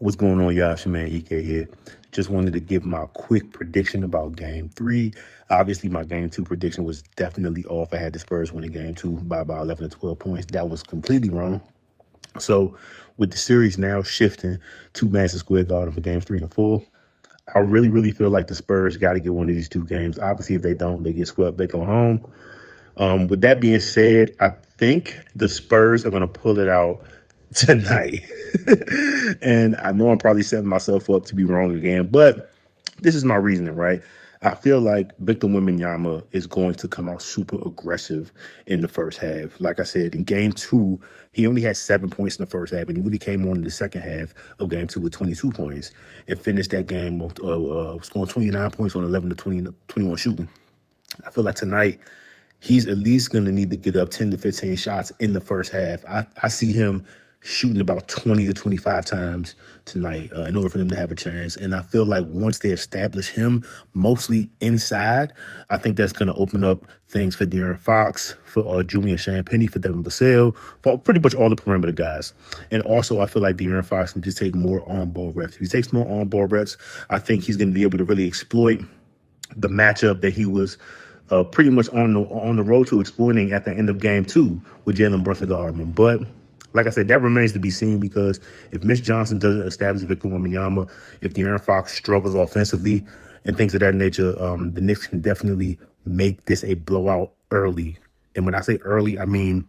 What's going on, y'all? It's your man EK here. Just wanted to give my quick prediction about Game 3. Obviously, my Game 2 prediction was definitely off. I had the Spurs winning Game 2 by about 11 to 12 points. That was completely wrong. So, with the series now shifting to Madison Square Garden for Games 3 and 4, I really feel like the Spurs got to get one of these two games. Obviously, if they don't, they get swept. They go home. With that being said, I think the Spurs are going to pull it out tonight. And I know I'm probably setting myself up to be wrong again, but this is my reasoning, right? I feel like Victor Wembanyama is going to come out super aggressive in the first half. Like I said, in game two, he only had 7 points in the first half, and he really came on in the second half of game two with 22 points and finished that game scoring 29 points on 11 to 21 shooting. I feel like tonight he's at least going to need to get up 10 to 15 shots in the first half. I see him shooting about 20 to 25 times tonight in order for them to have a chance. And I feel like once they establish him mostly inside, I think that's going to open up things for De'Aaron Fox, for Julian Champagnie, for Devin Vassell, for pretty much all the perimeter guys. And also, I feel like De'Aaron Fox can just take more on-ball reps. If he takes more on-ball reps, I think he's going to be able to really exploit the matchup that he was pretty much on the road to exploiting at the end of game two with Jalen Brunson guarding him. But like I said, that remains to be seen because if Mitch Johnson doesn't establish Victor Wembanyama, if De'Aaron Fox struggles offensively and things of that nature, the Knicks can definitely make this a blowout early. And when I say early, I mean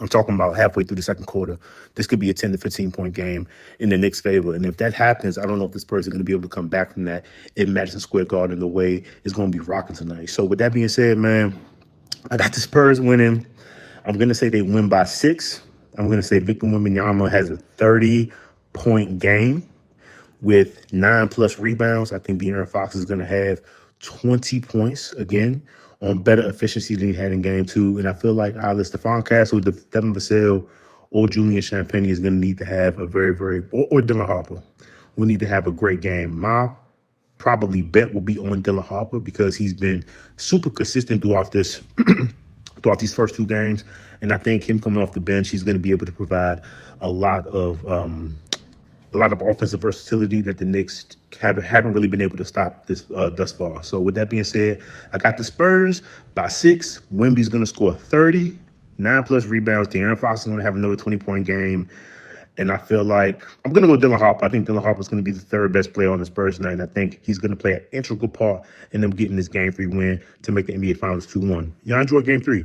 I'm talking about halfway through the second quarter. This could be a 10 to 15 point game in the Knicks' favor. And if that happens, I don't know if this person is going to be able to come back from that in Madison Square Garden the way it's going to be rocking tonight. So with that being said, man, I got the Spurs winning. I'm going to say they win by 6. I'm going to say Victor Wembanyama has a 30-point game with 9+ rebounds. I think De'Aaron Fox is going to have 20 points again on better efficiency than he had in game two. And I feel like either Stephon Castle, Devin Vassell, or Julian Champagnie is going to need to have a or Dylan Harper will need to have a great game. My probably bet will be on Dylan Harper because he's been super consistent throughout these first two games. And I think him coming off the bench, he's going to be able to provide a lot of offensive versatility that the Knicks haven't really been able to stop this thus far. So with that being said, I got the Spurs by 6. Wemby's going to score 30, 9+ rebounds. De'Aaron Fox is going to have another 20-point game. And I feel like I'm going to go with Dylan Harper. I think Dylan Harper is going to be the third best player on the Spurs tonight. And I think he's going to play an integral part in them getting this Game 3 win to make the NBA Finals 2-1. Y'all enjoy Game 3.